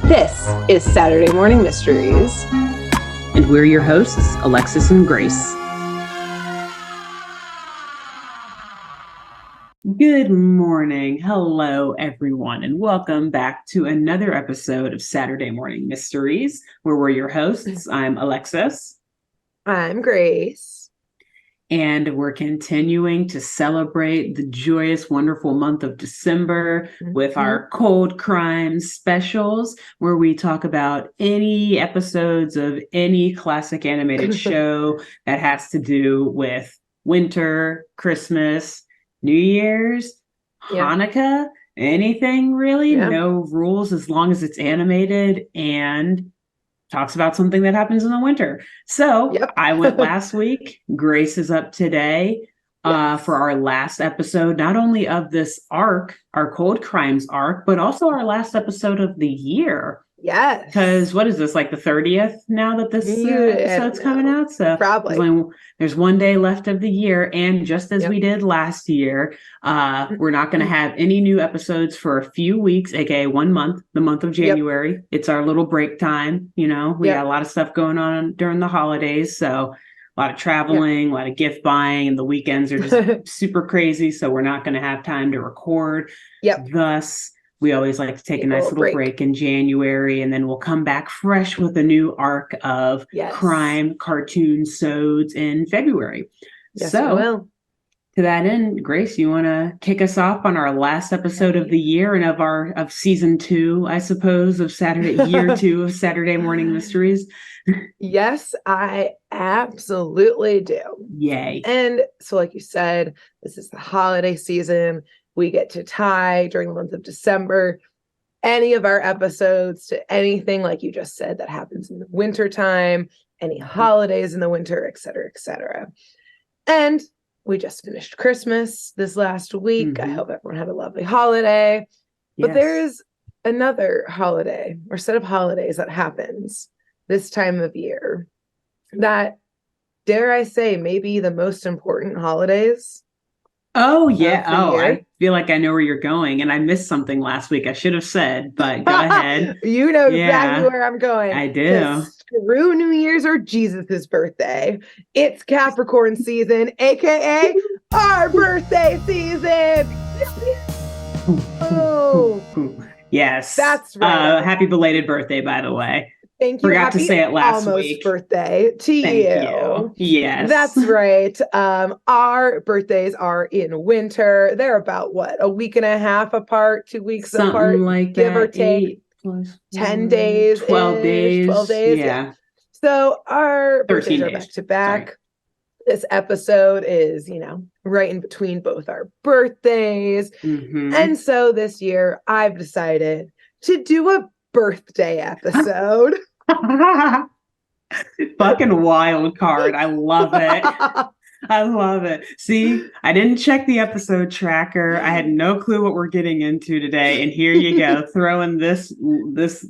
This is Saturday Morning Mysteries. And we're your hosts, Alexis and Grace. Good morning. Hello, everyone, and welcome back to another episode of Saturday Morning Mysteries, where we're your hosts. I'm Alexis. I'm Grace. And we're continuing to celebrate the joyous, wonderful month of December with our Cold Crime specials, where we talk about any episodes of any classic animated show that has to do with winter, Christmas, New Year's, Hanukkah, anything really. No rules as long as it's animated and talks about something that happens in the winter. So I went last week. Grace is up today for our last episode, not only of this arc, our Cold Crimes arc, but also our last episode of the year. Yes. Because what is this, like the 30th now that this episode's coming out? So probably. There's one day left of the year. And just as we did last year, we're not going to have any new episodes for a few weeks, aka 1 month, the month of January. It's our little break time. You know, we got a lot of stuff going on during the holidays. So a lot of traveling, a lot of gift buying, and the weekends are just super crazy. So we're not going to have time to record. Thus, we always like to take a nice little break in January, and then we'll come back fresh with a new arc of crime cartoon sods in February. Yes, so, to that end, Grace, you want to kick us off on our last episode of the year and of season 2, I suppose, of year 2 of Saturday Morning Mysteries? Yes, I absolutely do. Yay. And so, like you said, this is the holiday season. We get to tie during the month of December any of our episodes to anything, like you just said, that happens in the wintertime, any holidays in the winter, et cetera, et cetera. And we just finished Christmas this last week. I hope everyone had a lovely holiday. But there's another holiday or set of holidays that happens this time of year that, dare I say, may be the most important holidays. Oh, yeah. I feel like I know where you're going, and I missed something last week I should have said, but go ahead. You know exactly where I'm going. I do. Screw New Year's or Jesus's birthday. It's Capricorn season, aka our birthday season. Oh, yes. That's right. Happy belated birthday, by the way. Thank you. Forgot to say it last week. Birthday to Thank you. Yes. That's right. Our birthdays are in winter. They're about a week and a half apart, 2 weeks Something apart, like give that. or take 10 days, 12 days. 12 days. Yeah. So our birthdays are back to back. This episode is, right in between both our birthdays. And so this year I've decided to do a birthday episode. Fucking wild card. I love it. I love it. See, I didn't check the episode tracker. I had no clue what we're getting into today. And here you go, throwing this.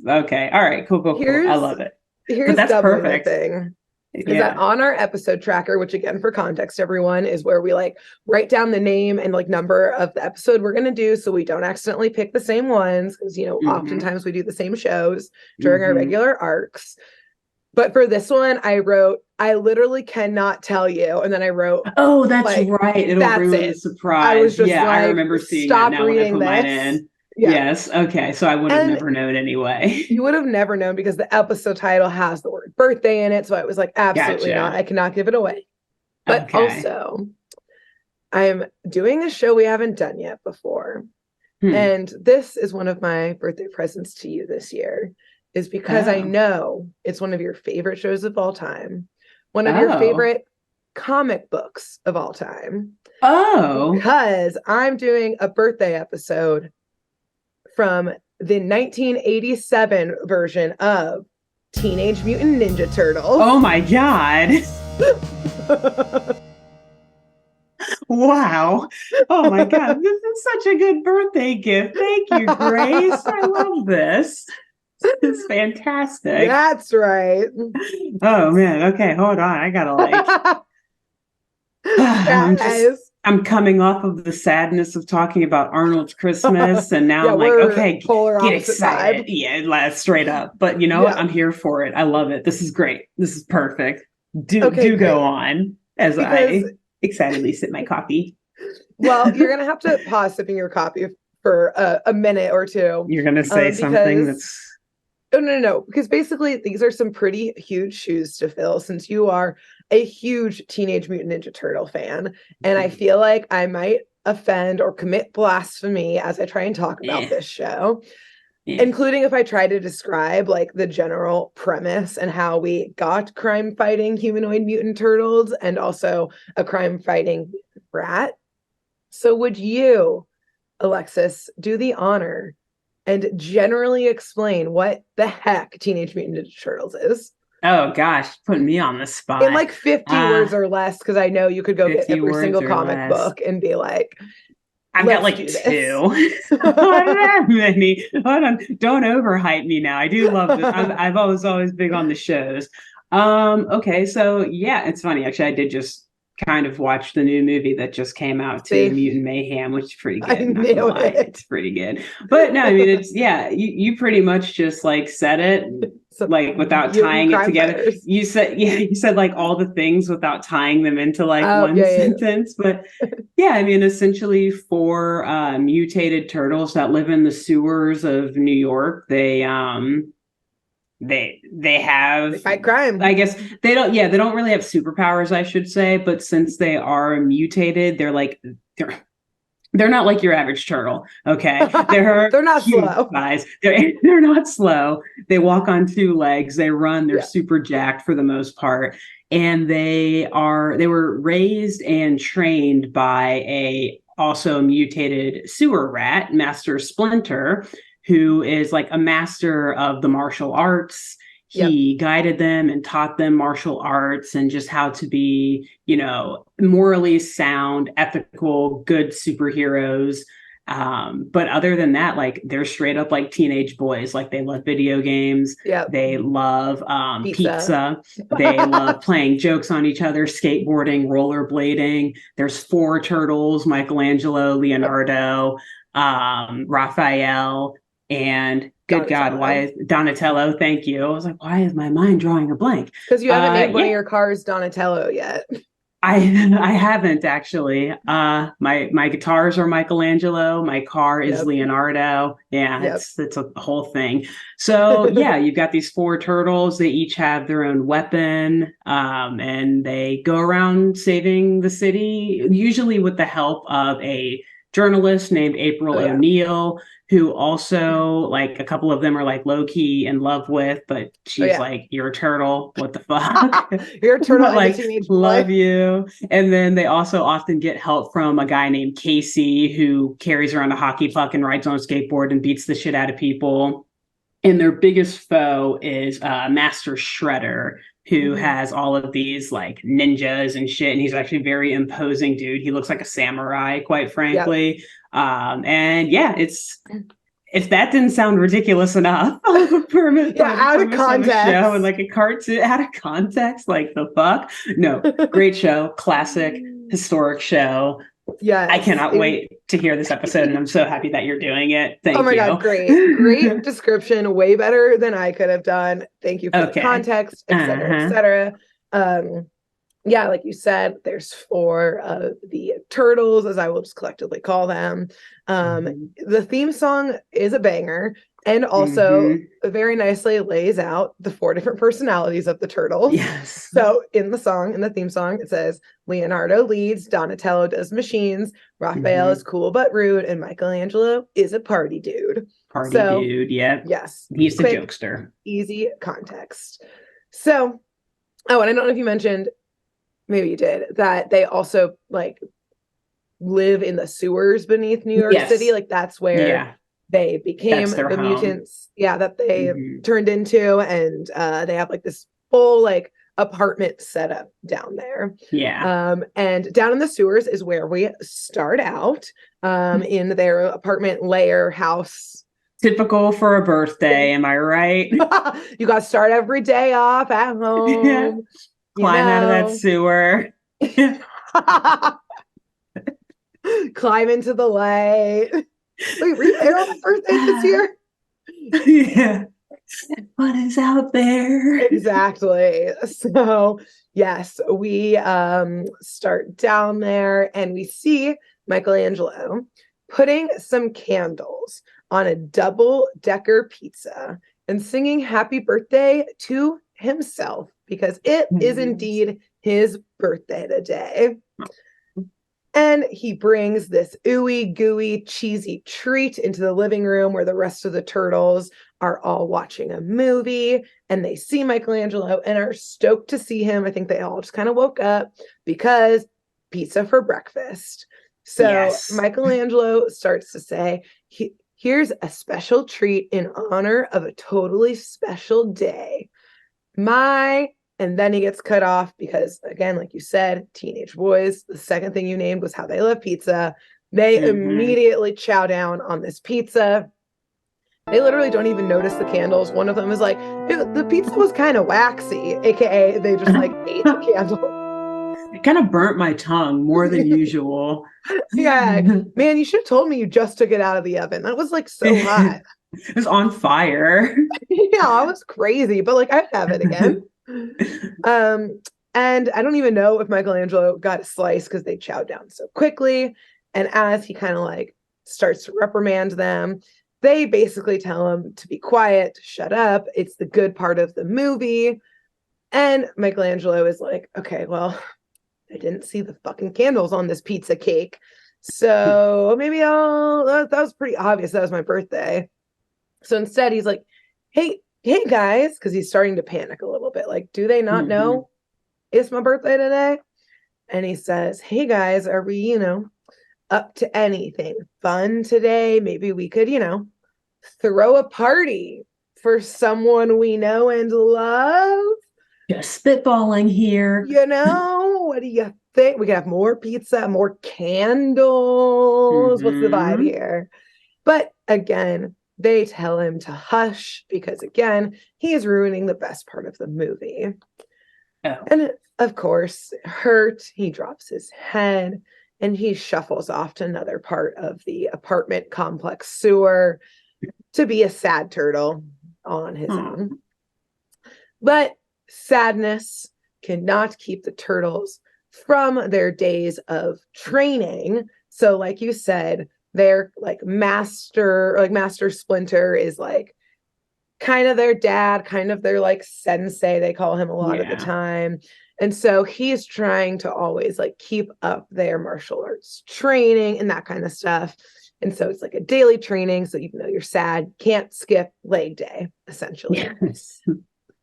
Okay. All right. Cool. I love it. Here's that's perfect. Thing. Is that on our episode tracker, which again, for context, everyone, is where we write down the name and number of the episode we're going to do, so we don't accidentally pick the same ones, because oftentimes we do the same shows during our regular arcs. But for this one, I wrote, I literally cannot tell you, and then I wrote, oh, that's right, it'll ruin the surprise. I was just I remember seeing that now when I put mine in. Yeah. Yes. Okay. So I would have never known anyway. You would have never known because the episode title has the word birthday in it. So I was like, absolutely not. I cannot give it away. But also, I'm doing a show we haven't done yet before. And this is one of my birthday presents to you this year, is because I know it's one of your favorite shows of all time. One of your favorite comic books of all time. Oh. Because I'm doing a birthday episode from the 1987 version of Teenage Mutant Ninja Turtles. Oh my God. Wow. Oh my God. This is such a good birthday gift. Thank you, Grace. I love this. This is fantastic. That's right. Oh man. Okay, hold on. I gotta I'm coming off of the sadness of talking about Arnold's Christmas, and now I'm like, okay, polar get opposite excited. vibe. Yeah, straight up. But you know what? I'm here for it. I love it. This is great. This is perfect. Do go on as I excitedly sip my coffee. Well, you're gonna have to pause sipping your coffee for a minute or two. You're gonna say something that's no, because basically these are some pretty huge shoes to fill since you are a huge Teenage Mutant Ninja Turtle fan. And I feel like I might offend or commit blasphemy as I try and talk about this show, including if I try to describe like the general premise and how we got crime fighting humanoid mutant turtles and also a crime fighting rat. So would you, Alexis, do the honor and generally explain what the heck Teenage Mutant Ninja Turtles is? Oh gosh, putting me on the spot. In like 50 words or less, because I know you could go get every single comic book and be like, I've got like 2. I don't have many. Hold on. Don't overhype me now. I do love this. I've always big on the shows. Okay, so yeah, it's funny. Actually, I did just kind of watch the new movie that just came out too, Mutant Mayhem, which is pretty good. I knew it. It's pretty good. But no, I mean, it's you pretty much just like said it like without tying it together. Fighters. You said like all the things without tying them into like one sentence. But yeah, I mean, essentially 4 mutated turtles that live in the sewers of New York. They fight crime. I guess they don't really have superpowers, I should say, but since they are mutated, they're not like your average turtle. Okay. They're not slow. Guys. They're not slow. They walk on 2 legs, they run, they're super jacked for the most part. And they were raised and trained by a also mutated sewer rat, Master Splinter, who is like a master of the martial arts. He guided them and taught them martial arts and just how to be, morally sound, ethical, good superheroes. But other than that, like they're straight up like teenage boys. Like they love video games. They love pizza. They love playing jokes on each other, skateboarding, rollerblading. There's 4 turtles: Michelangelo, Leonardo, Raphael, and good God, why is Donatello? Thank you. I was like, why is my mind drawing a blank? Because you haven't named one of your cars Donatello yet. I haven't actually. My guitars are Michelangelo. My car is Leonardo. Yeah, it's a whole thing. So yeah, you've got these 4 turtles. They each have their own weapon, and they go around saving the city, usually with the help of a journalist named April O'Neil, who also, like, a couple of them are like low-key in love with, but she's like, you're a turtle, what the fuck? You're a turtle. Like, love you. And then they also often get help from a guy named Casey, who carries around a hockey puck and rides on a skateboard and beats the shit out of people. And their biggest foe is Master Shredder, who has all of these like ninjas and shit. And he's actually a very imposing dude. He looks like a samurai, quite frankly. And yeah, if that didn't sound ridiculous enough out of context, show and like a cartoon out of context, like the fuck. No, great show, classic, historic show. Yeah, I cannot wait to hear this episode, and I'm so happy that you're doing it. Thank you. Oh my God, great description, way better than I could have done. Thank you for the context, etc., etc. Yeah, like you said, there's 4 of the turtles, as I will just collectively call them. The theme song is a banger and also very nicely lays out the 4 different personalities of the turtles. Yes. So in the theme song, it says Leonardo leads, Donatello does machines, Raphael is cool but rude, and Michelangelo is a party dude. Dude, yeah. Yes. He's the jokester. Easy context. So, and I don't know if you mentioned, maybe you did, that they also like live in the sewers beneath New York City. Like that's where they became the home. Mutants. Yeah, that they turned into, and they have like this full like apartment set up down there. Yeah. And down in the sewers is where we start out. In their apartment lair house. Typical for a birthday, am I right? You got to start every day off at home. Climb out of that sewer. climb into the light. Wait, were you there on the birthday this year? Yeah. What is out there? Exactly. So yes, we start down there and we see Michelangelo putting some candles on a double-decker pizza and singing happy birthday to himself because it is indeed his birthday today. And he brings this ooey gooey cheesy treat into the living room where the rest of the turtles are all watching a movie, and they see Michelangelo and are stoked to see him. I think they all just kind of woke up because pizza for breakfast. So Michelangelo starts to say, here's a special treat in honor of a totally special day. And then he gets cut off because, again, like you said, teenage boys, the second thing you named was how they love pizza. They immediately chow down on this pizza. They literally don't even notice the candles. One of them is like, the pizza was kind of waxy, aka they just like ate the candle. It kind of burnt my tongue more than usual. Yeah, man, you should have told me you just took it out of the oven. That was like so hot. It was on fire. Yeah, it was crazy, but like I'd have it again. And I don't even know if Michelangelo got a slice because they chowed down so quickly. And as he kind of like starts to reprimand them, they basically tell him to be quiet, to shut up. It's the good part of the movie. And Michelangelo is like, okay, well, I didn't see the fucking candles on this pizza cake. So maybe that was pretty obvious. That was my birthday. So instead he's like, hey guys, because he's starting to panic a little bit. Like, do they not know it's my birthday today? And he says, hey guys, are we, up to anything fun today? Maybe we could, throw a party for someone we know and love. Just spitballing here. What do you think? We could have more pizza, more candles. What's the vibe here? But again, they tell him to hush because, again, he is ruining the best part of the movie. Oh. And of course, hurt, he drops his head and he shuffles off to another part of the apartment complex sewer to be a sad turtle on his own. But sadness cannot keep the turtles from their days of training. So like you said, their Master Splinter is like kind of their dad, kind of their like sensei, they call him a lot of the time. And so he's trying to always like keep up their martial arts training and that kind of stuff. And so it's like a daily training. So even though you're sad, can't skip leg day, essentially. Yes.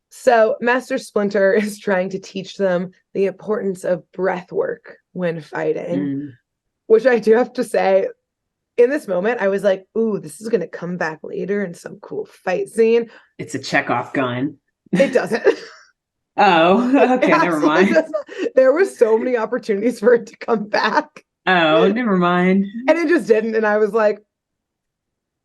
So Master Splinter is trying to teach them the importance of breath work when fighting, which I do have to say, in this moment, I was like, ooh, this is going to come back later in some cool fight scene. It's a Chekhov gun. It doesn't. Oh, okay, never mind. There were so many opportunities for it to come back. Oh, never mind. And it just didn't. And I was like,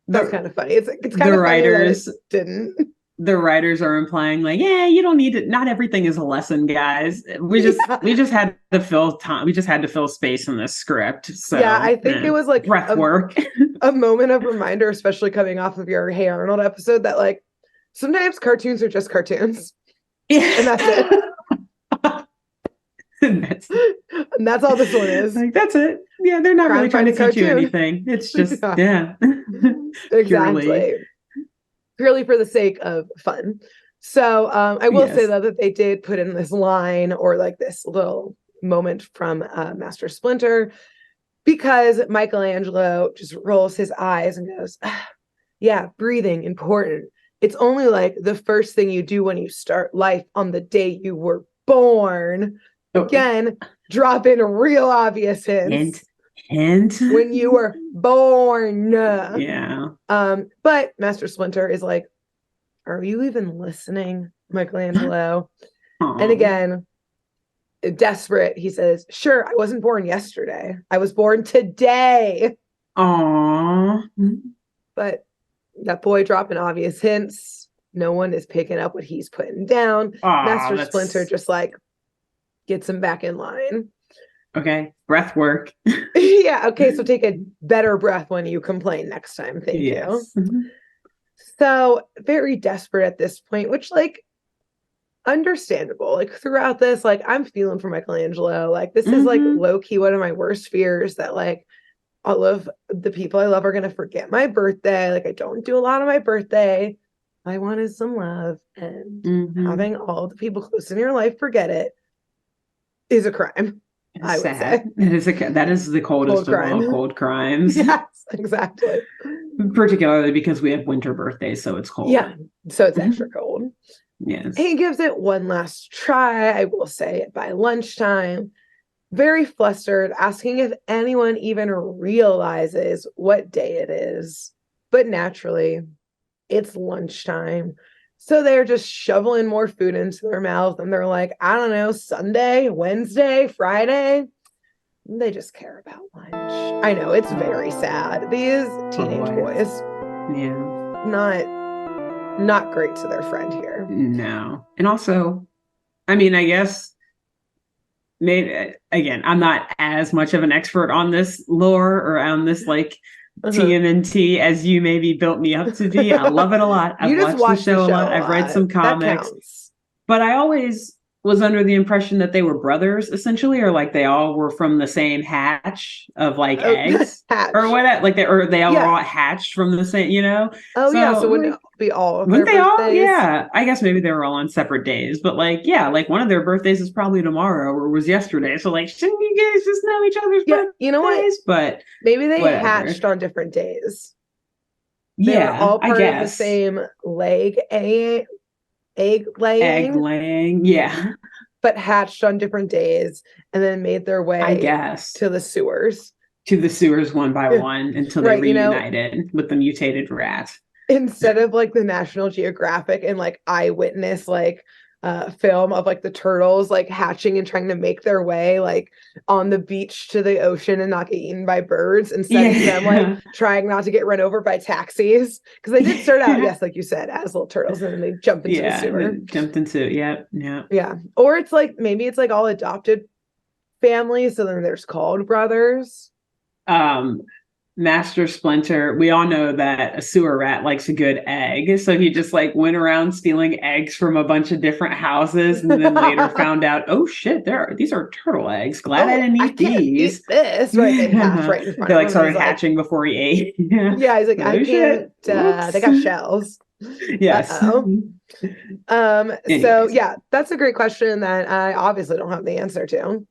that's kind of funny. It's kind of writers funny that it didn't. The writers are implying like, yeah, you don't need it. Not everything is a lesson, guys. We just had to fill time. We just had to fill space in this script. So yeah, I think it was like breath work. A moment of reminder, especially coming off of your Hey Arnold episode, that like sometimes cartoons are just cartoons. Yeah. And that's it. and that's all this one is. Like, that's it. Yeah, they're not really trying to teach you anything. It's just exactly. Purely for the sake of fun. So I will say though that they did put in this line or like this little moment from Master Splinter, because Michelangelo just rolls his eyes and goes, yeah, breathing important. It's only like the first thing you do when you start life on the day you were born. Again, drop in real obvious hints. And when you were born. Yeah. But Master Splinter is like, are you even listening, Michelangelo? And again, desperate, he says, sure, I wasn't born yesterday. I was born today. Aww. But that boy dropping obvious hints. No one is picking up what he's putting down. Master Splinter just like gets him back in line. Okay. Breath work. Yeah. Okay. So take a better breath when you complain next time. Thank you. So very desperate at this point, which like understandable. Like throughout this, like I'm feeling for Michelangelo. Like this is like low key one of my worst fears that like all of the people I love are gonna forget my birthday. Like I don't do a lot on my birthday. All I want is some love, and having all the people close in your life forget it is a crime. I would say it is that is the coldest of all cold crimes. Yes, exactly. Particularly because we have winter birthdays, so it's cold. Yeah, so it's extra cold. Yes. He gives it one last try, I will say, by lunchtime. Very flustered, asking if anyone even realizes what day it is. But naturally, it's lunchtime. So they're just shoveling more food into their mouth. And they're like, I don't know, Sunday, Wednesday, Friday. They just care about lunch. I know, it's very sad. These teenage boys. Yeah. Not great to their friend here. No. And also, I mean, I guess maybe again, I'm not as much of an expert on this lore or on this like TMNT as you maybe built me up to be. I love it a lot. I've watched the show a lot. I've read some comics. But I always was under the impression that they were brothers essentially, or like they all were from the same hatch of like eggs or whatever. Like they all were all hatched from the same, you know? Oh, so, yeah. So wouldn't it be all of their birthdays? All? Yeah. I guess maybe they were all on separate days, but like, yeah, like one of their birthdays is probably tomorrow or was yesterday. So like, shouldn't you guys just know each other's birthdays? You know what? But maybe they hatched on different days. They were all part of the same egg laying, yeah, but hatched on different days and then made their way, I guess, to the sewers one by one until they reunited with the mutated rat. Instead of like the National Geographic and like eyewitness like film of like the turtles like hatching and trying to make their way like on the beach to the ocean and not get eaten by birds, instead of them like trying not to get run over by taxis, because they did start out yes, like you said, as little turtles and then they jump into the sewer. Jumped into yeah. Or it's like maybe it's like all adopted families, so then there's called brothers. Master Splinter, we all know that a sewer rat likes a good egg. So he just like went around stealing eggs from a bunch of different houses and then later found out, oh shit, these are turtle eggs. Glad I didn't eat these. Eat this right in half right in front they like started hatching like, before he ate. Yeah, he's like, I can't they got shells. Yes. So yeah, that's a great question that I obviously don't have the answer to.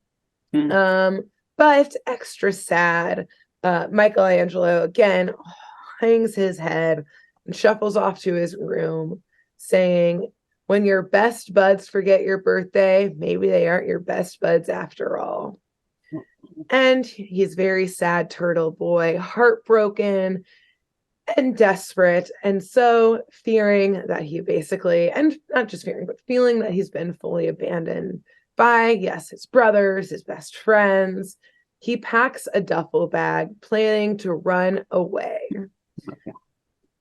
But extra sad. Michelangelo again hangs his head and shuffles off to his room, saying, when your best buds forget your birthday, maybe they aren't your best buds after all. And he's very sad, turtle boy, heartbroken and desperate. And so fearing that he basically, and not just fearing, but feeling that he's been fully abandoned by, yes, his brothers, his best friends, he packs a duffel bag, planning to run away.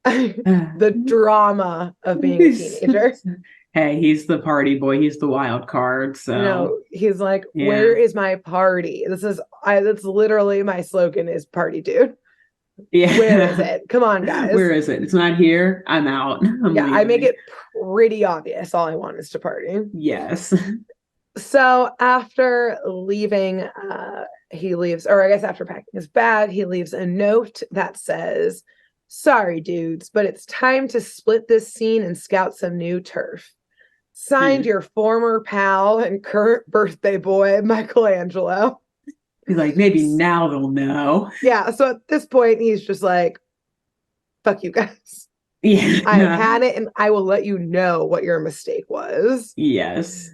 The drama of being a teenager. Hey, he's the party boy. He's the wild card. So he's like, where is my party? That's literally my slogan is party dude. Yeah. Where is it? Come on, guys. Where is it? It's not here. I'm out. I'm leaving. I make it pretty obvious. All I want is to party. Yes. So after leaving, he leaves, or I guess after packing his bag, he leaves a note that says, sorry, dudes, but it's time to split this scene and scout some new turf. Signed, your former pal and current birthday boy, Michelangelo. He's like, maybe now they'll know. Yeah, so at this point, he's just like, fuck you guys. Yeah. I've had it, and I will let you know what your mistake was. Yes.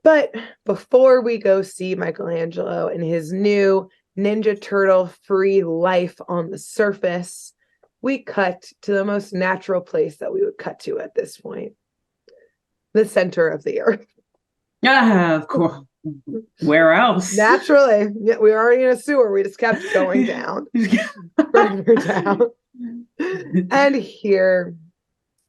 But before we go see Michelangelo and his new Ninja Turtle free life on the surface, we cut to the most natural place that we would cut to at this point. The center of the earth. Of course. Where else? Naturally. Yeah, we were already in a sewer. We just kept going down. Further down. And here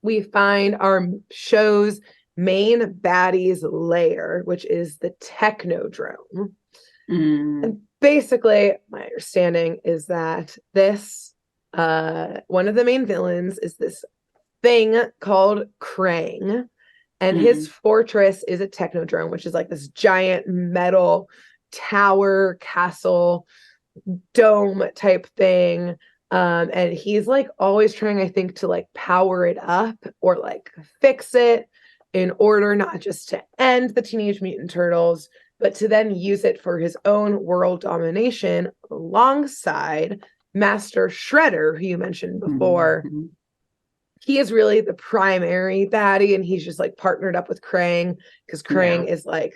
we find our show's main baddie's lair, which is the Technodrome. And basically, my understanding is that this, one of the main villains is this thing called Krang, and his fortress is a technodrome, which is like this giant metal tower, castle, dome type thing. And he's like always trying, I think, to like power it up or like fix it in order not just to end the Teenage Mutant Turtles, but to then use it for his own world domination alongside Master Shredder, who you mentioned before. He is really the primary baddie, and he's just like partnered up with Krang because Krang is like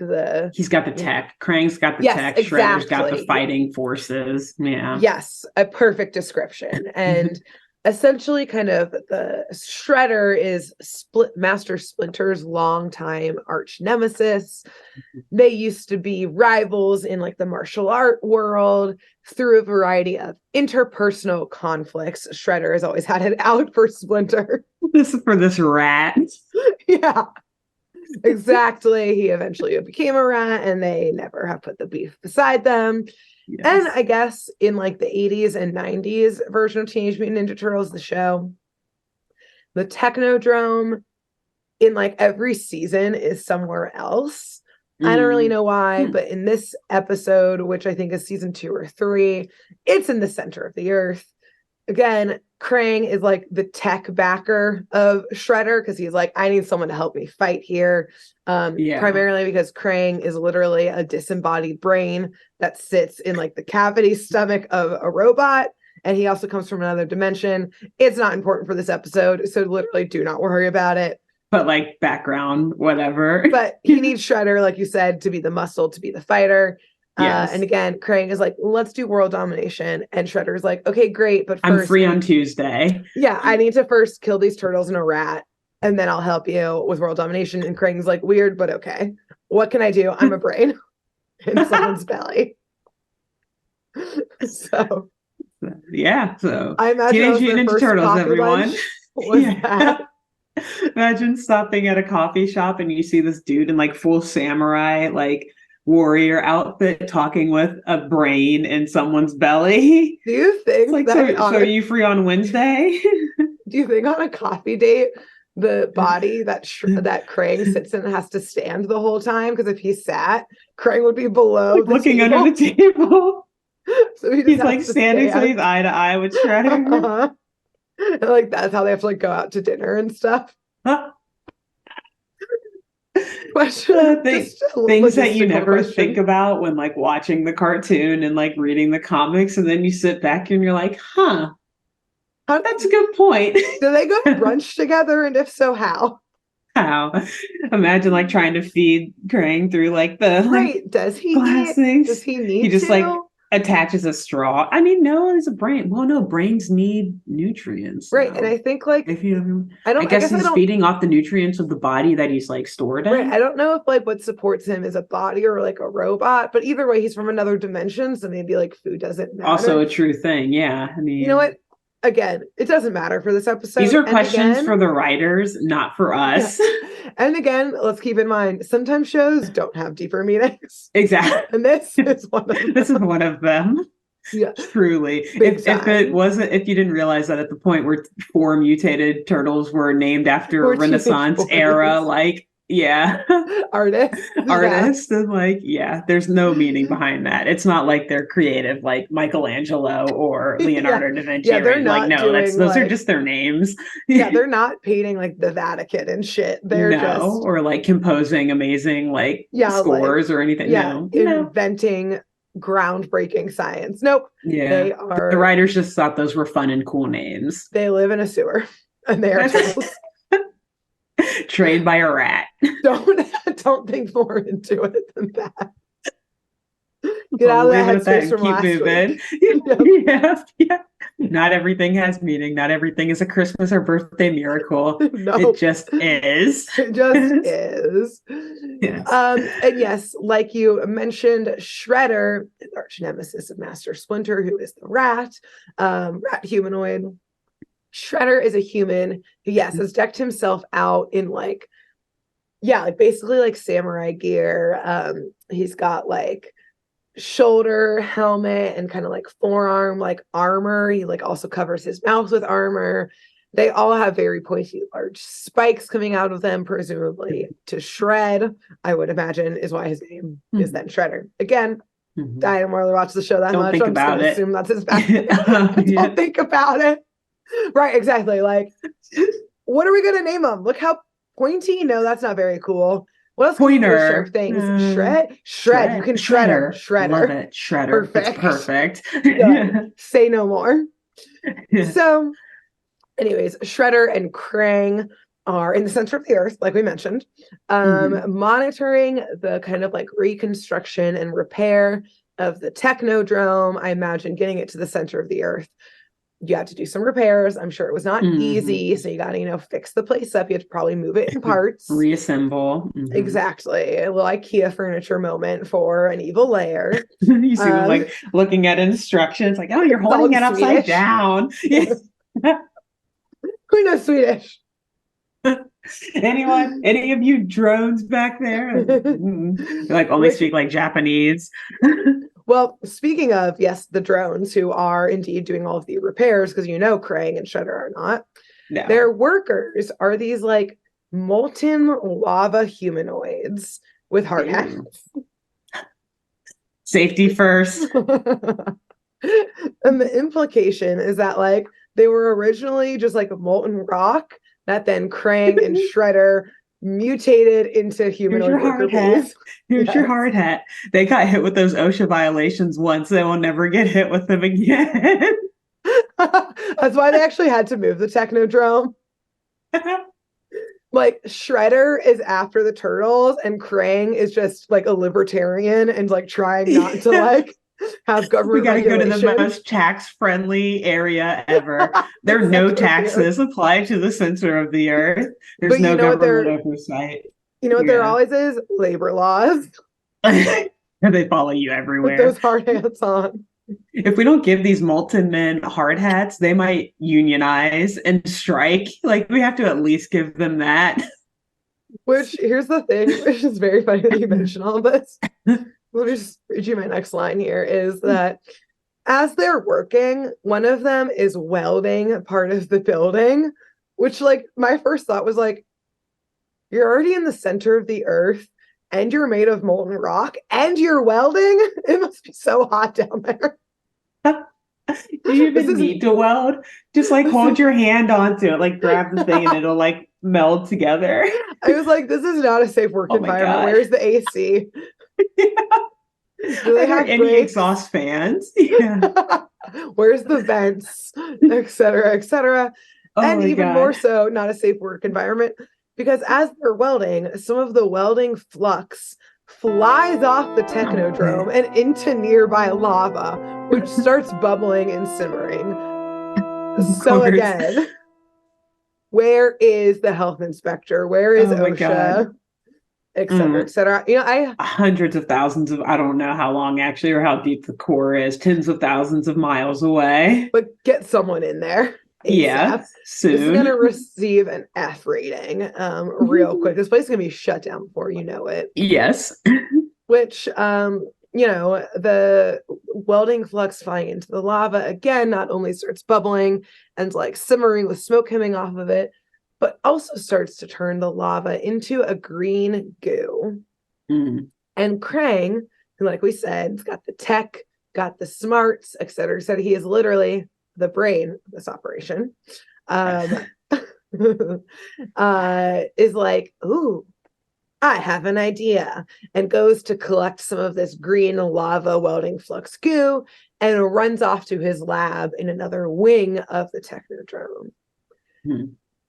he's got the tech. Krang's got the tech. Shredder's got the fighting forces. Yeah. Yes, a perfect description. And essentially kind of the Shredder is Master Splinter's longtime arch nemesis. They used to be rivals in like the martial art world. Through a variety of interpersonal conflicts, Shredder has always had it out for Splinter. This is for this rat. Yeah, exactly. He eventually became a rat, and they never have put the beef beside them. Yes. And I guess in like the 80s and 90s version of Teenage Mutant Ninja Turtles, the show, the Technodrome in like every season is somewhere else. I don't really know why, but in this episode, which I think is season 2 or 3, it's in the center of the earth. Again, Krang is like the tech backer of Shredder because he's like, I need someone to help me fight here. Primarily because Krang is literally a disembodied brain that sits in like the cavity stomach of a robot. And he also comes from another dimension. It's not important for this episode, so literally do not worry about it. But like background, whatever. But he needs Shredder, like you said, to be the muscle, to be the fighter. Yes. And again, Krang is like, let's do world domination. And Shredder's like, okay, great. But first, I'm free on Tuesday. Yeah, I need to first kill these turtles and a rat, and then I'll help you with world domination. And Krang's like, weird, but okay. What can I do? I'm a brain in someone's belly. So I imagine Teenage Mutant Ninja Turtles, everyone. That? Imagine stopping at a coffee shop and you see this dude in like full samurai, like warrior outfit talking with a brain in someone's belly. Do you think like, so are you free on Wednesday? Do you think on a coffee date, the body that Krang sits in has to stand the whole time? Because if he sat, Krang would be below like looking table. Under the table. So he's like standing so he's eye to eye with Shredder. And like that's how they have to like go out to dinner and stuff. Question, things that you never think about when like watching the cartoon and like reading the comics, and then you sit back and you're like, that's a good point. Do they go brunch together? And if so, how? Imagine like trying to feed Krang through like the does he glassings? Does he need he just to? Like attaches a straw. I mean, no, it's a brain. Well, no, brains need nutrients. Right. And I think like if you I guess he's feeding off the nutrients of the body that he's like stored in. Right. I don't know if like what supports him is a body or like a robot, but either way, he's from another dimension. So maybe like food doesn't matter. Also a true thing. Yeah. I mean, you know what? Again, it doesn't matter for this episode. These are questions for the writers, not for us. Yeah. And again, let's keep in mind, sometimes shows don't have deeper meanings. Exactly. And this is one of them. This is one of them. Yeah. Truly. If it wasn't, if you didn't realize that at the point where 4 mutated turtles were named after Renaissance era, like, artists and like there's no meaning behind that. It's not like they're creative like Michelangelo or Leonardo da Vinci. They're not like those are just their names. They're not painting like the Vatican and shit. They're just or like composing amazing like scores or anything. Inventing groundbreaking science. Nope. They are. The writers just thought those were fun and cool names. They live in a sewer and they are turtles. Trained by a rat. Don't think more into it than that. Get out of that headspace from last week. Yeah. Not everything has meaning. Not everything is a Christmas or birthday miracle. No. It just is. It just is. Yes. And yes, like you mentioned, Shredder is arch nemesis of Master Splinter, who is the rat humanoid. Shredder is a human who, has decked himself out in like basically like samurai gear. He's got like shoulder helmet and kind of like forearm like armor. He like also covers his mouth with armor. They all have very pointy, large spikes coming out of them, presumably to shred, I would imagine, is why his name is then Shredder. Again, I didn't really watch the show that Don't much. think I'm just going to assume that's his background. Don't think about it. Right, exactly. Like, what are we going to name him? Look how pointy. No, that's not very cool. What else can you do with sharp things? Shred. You can shredder. Love it. Shredder. Perfect. It's perfect. Say no more. So, anyways, Shredder and Krang are in the center of the earth, like we mentioned, monitoring the kind of like reconstruction and repair of the Technodrome. I imagine getting it to the center of the earth. You had to do some repairs. I'm sure it was not easy. So you got to, fix the place up. You have to probably move it in parts. Reassemble. Exactly. A little IKEA furniture moment for an evil lair. You see them like looking at instructions like, oh, you're holding it upside down. Who knows Swedish? Anyone? Any of you drones back there? Like only speak like Japanese. Well, speaking of, yes, the drones who are indeed doing all of the repairs, because Krang and Shredder are not. No. Their workers are these like molten lava humanoids with hard hats. Safety first. And the implication is that like they were originally just like a molten rock that then Krang and Shredder mutated into humanoid worker bees. Here's your hard hat. They got hit with those OSHA violations once. They will never get hit with them again. That's why they actually had to move the Technodrome. Like Shredder is after the turtles and Krang is just like a libertarian and like trying not to like have government. We got to go to the most tax-friendly area ever. There are no taxes applied to the center of the earth. There's no government oversight. You know what there always is? Labor laws. They follow you everywhere. With those hard hats on. If we don't give these molten men hard hats, they might unionize and strike. Like, we have to at least give them that. Which, here's the thing, which is very funny that you mention all this. We'll just read you my next line here, is that as they're working, one of them is welding part of the building, which like my first thought was like, you're already in the center of the earth and you're made of molten rock and you're welding. It must be so hot down there. Do you even need to weld? Just like hold your hand onto it, like grab the thing and it'll like meld together. I was like, this is not a safe work environment. Where's the AC? Do they have any exhaust fans? Yeah. Where's the vents, etc., etc. And even more so, not a safe work environment, because as they're welding, some of the welding flux flies off the Technodrome and into nearby lava, which starts bubbling and simmering. So again, where is the health inspector? Where is OSHA? Et cetera. I hundreds of thousands of, I don't know how long actually, or how deep the core is, tens of thousands of miles away. But get someone in there. ASAP. Yeah, soon. This is going to receive an F rating real quick. This place is going to be shut down before you know it. Yes. Which, the welding flux flying into the lava, again, not only starts bubbling and like simmering with smoke coming off of it, but also starts to turn the lava into a green goo. And Krang, who, like we said, has got the tech, got the smarts, et cetera, he is literally the brain of this operation, is like, ooh, I have an idea, and goes to collect some of this green lava welding flux goo and runs off to his lab in another wing of the Technodrome.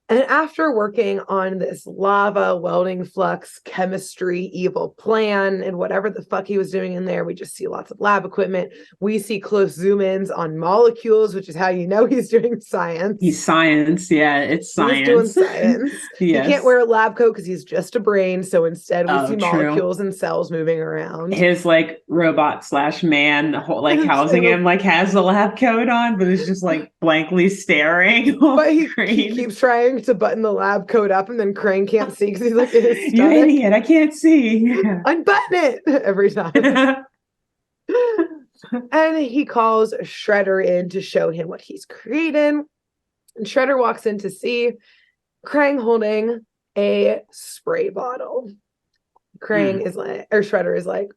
And after working on this lava welding flux chemistry evil plan and whatever the fuck he was doing in there, we just see lots of lab equipment. We see close zoom ins on molecules, which is how you know he's doing science. He's science. Yeah, it's science. He's doing science. Yes. He can't wear a lab coat because he's just a brain. So instead we see molecules and cells moving around. His like robot / man, like housing him, like has the lab coat on, but is just like blankly staring. But he keeps trying to button the lab coat up, and then Krang can't see because he's like in his stomach. You idiot, I can't see. Yeah. Unbutton it every time. And he calls Shredder in to show him what he's created. And Shredder walks in to see Krang holding a spray bottle. Krang is like, or Shredder is like,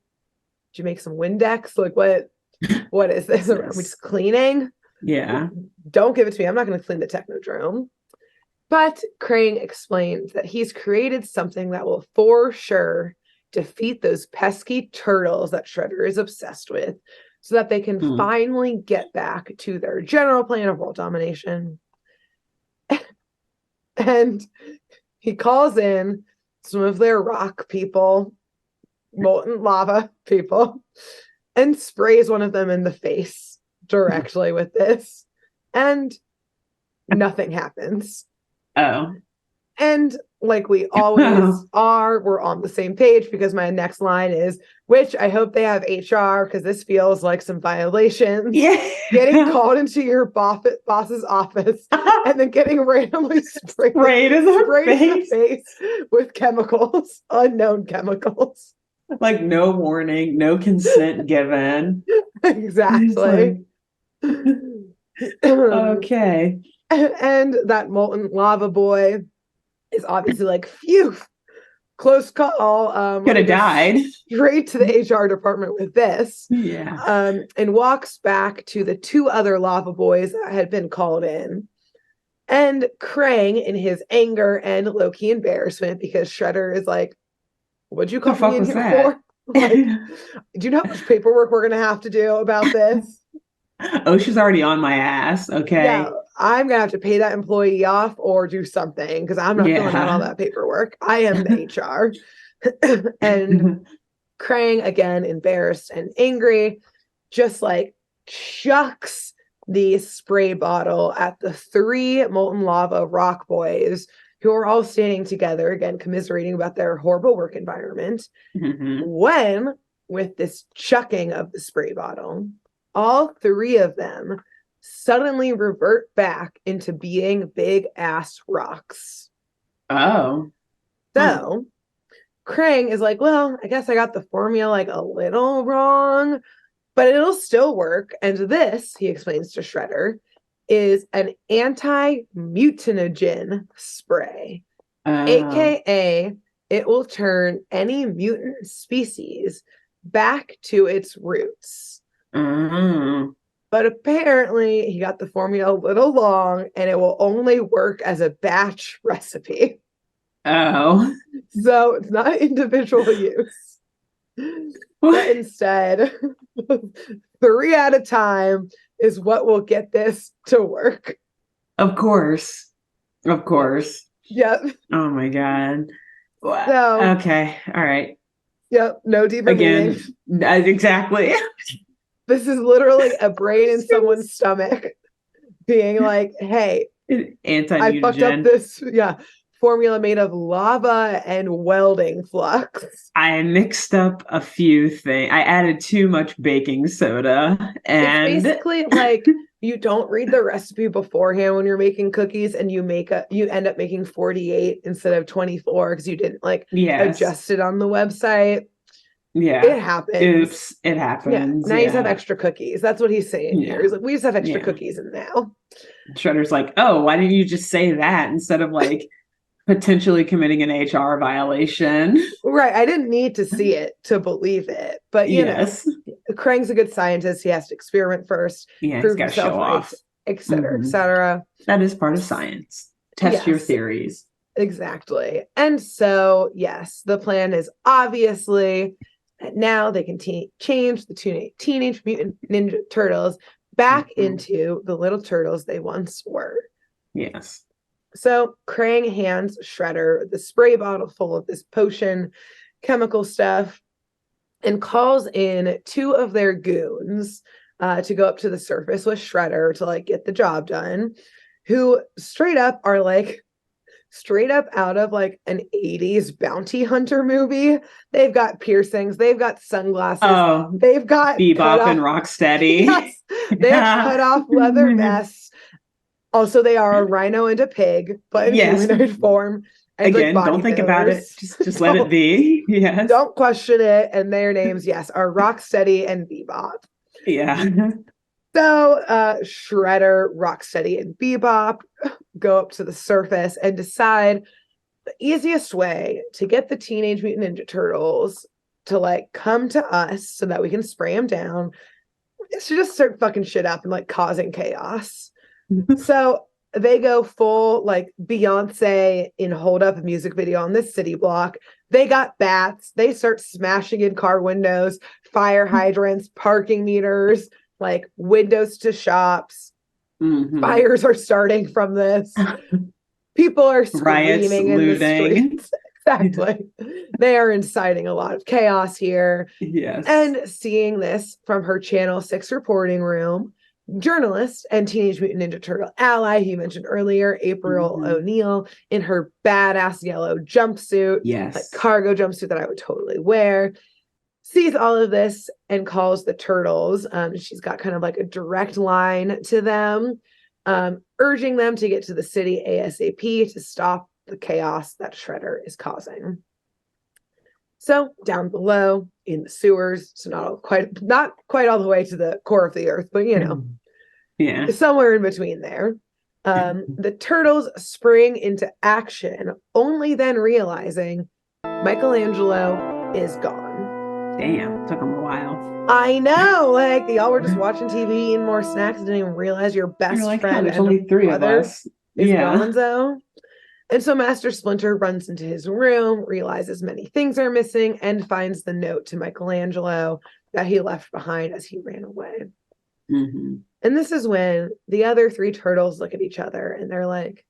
did you make some Windex? Like, what is this? Are we just cleaning? Yeah. Don't give it to me. I'm not going to clean the Technodrome. But Krang explains that he's created something that will for sure defeat those pesky turtles that Shredder is obsessed with, so that they can finally get back to their general plan of world domination. And he calls in some of their rock people, molten lava people, and sprays one of them in the face directly with this. And nothing happens. Oh. And like we always are, we're on the same page, because my next line is, which I hope they have HR, because this feels like some violations. Yeah. Getting called into your boss's office and then getting randomly sprayed in the face with chemicals, unknown chemicals. Like no warning, no consent given. Exactly. Okay. And that molten lava boy is obviously like, phew, close call. Could have died. Straight to the HR department with this. Yeah. And walks back to the two other lava boys that had been called in. And Krang, in his anger and low-key embarrassment, because Shredder is like, what'd you call me in here for? Like, do you know how much paperwork we're going to have to do about this? Oh, she's already on my ass. Okay. Yeah, I'm going to have to pay that employee off or do something, because I'm not filling out all that paperwork. I am the HR. And Krang, again, embarrassed and angry, just like chucks the spray bottle at the three molten lava rock boys, who are all standing together, again, commiserating about their horrible work environment. When, with this chucking of the spray bottle, all three of them suddenly revert back into being big ass rocks. Oh. So Krang is like, well, I guess I got the formula like a little wrong, but it'll still work. And this, he explains to Shredder, is an anti-mutanogen spray. AKA, it will turn any mutant species back to its roots. But apparently he got the formula a little long, and it will only work as a batch recipe. Oh. So it's not individual use. But instead, 3 at a time is what will get this to work. Of course. Of course. Yep. Oh my God. So, okay. All right. Yep. No deeper Again, meaning. Exactly. This is literally a brain in someone's stomach being like, hey, I fucked up this formula made of lava and welding flux. I mixed up a few things. I added too much baking soda. And it's basically like you don't read the recipe beforehand when you're making cookies, and you end up making 48 instead of 24 because you didn't adjust it on the website. Yeah. It happens. Oops. It happens. Yeah. Now you just have extra cookies. That's what he's saying here. He's like, we just have extra cookies in now. Shredder's like, oh, why didn't you just say that instead of like potentially committing an HR violation? Right. I didn't need to see it to believe it. But you know, Krang's a good scientist. He has to experiment first. Yeah, he's got to show off. Et cetera, et cetera. That is part of science. Test your theories. Exactly. And so, yes, the plan is obviously that now they can change the Teenage Mutant Ninja Turtles back into the little turtles they once were. Yes. So Krang hands Shredder the spray bottle full of this potion chemical stuff and calls in 2 of their goons to go up to the surface with Shredder to like get the job done, who straight up out of like an 80s bounty hunter movie. They've got piercings, they've got sunglasses, they've got Bebop and Rocksteady. Yes, they have cut off leather vests. Also, they are a rhino and a pig, but in humanoid form. And again, don't think about it. Just let it be. Yes. Don't question it. And their names, are Rocksteady and Bebop. Yeah. So Shredder, Rocksteady, and Bebop go up to the surface and decide the easiest way to get the Teenage Mutant Ninja Turtles to like come to us so that we can spray them down is to just start fucking shit up and like causing chaos. So they go full like Beyonce in Hold Up music video on this city block. They got bats. They start smashing in car windows, fire hydrants, parking meters, like windows to shops. Fires are starting from this. People are Riots, screaming in the streets. Exactly. They are inciting a lot of chaos here. Yes. And seeing this from her Channel 6 reporting room, journalist and Teenage Mutant Ninja Turtle ally, you mentioned earlier, April O'Neil, in her badass yellow jumpsuit, like cargo jumpsuit that I would totally wear, sees all of this and calls the Turtles. She's got kind of like a direct line to them, urging them to get to the city ASAP to stop the chaos that Shredder is causing. So down below in the sewers, so not quite all the way to the core of the earth, but you know, somewhere in between there, the Turtles spring into action, only then realizing Michelangelo is gone. Damn, took him a while. I know, like y'all were just watching TV, eating more snacks, didn't even realize your best friend there's only three of us. Is gonzo. And so Master Splinter runs into his room, realizes many things are missing, and finds the note to Michelangelo that he left behind as he ran away. And this is when the other three turtles look at each other and they're like,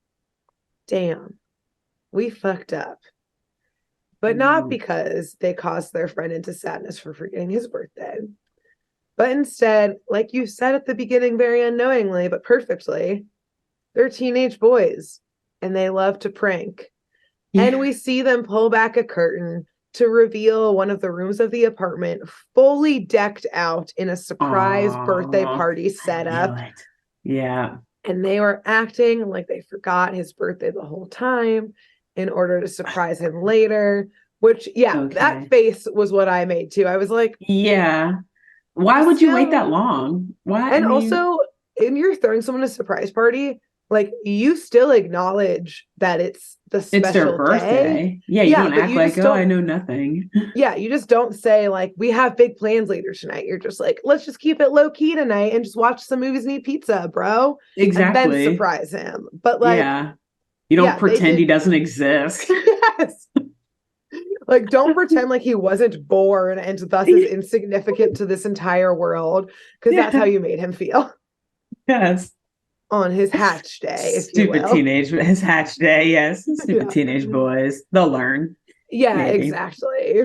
damn, we fucked up. But not because they caused their friend into sadness for forgetting his birthday. But instead, like you said at the beginning very unknowingly, but perfectly, they're teenage boys. And they love to prank. And we see them pull back a curtain to reveal one of the rooms of the apartment fully decked out in a surprise birthday party setup. Yeah. And they were acting like they forgot his birthday the whole time in order to surprise him later. Which, that face was what I made too. I was like, why would you wait that long? Why? And also, if you're throwing someone a surprise party, like you still acknowledge that it's the special their birthday. Day. You don't act like, I know nothing. You just don't say like, we have big plans later tonight. You're just like, let's just keep it low key tonight and just watch some movies and eat pizza, bro. Exactly. And then surprise him. But like, you don't pretend he doesn't exist. Yes. Like, don't pretend like he wasn't born and thus is insignificant to this entire world, because that's how you made him feel. Yes. On his hatch day, his hatch day, yes. Stupid teenage boys. They'll learn. Yeah, maybe. Exactly.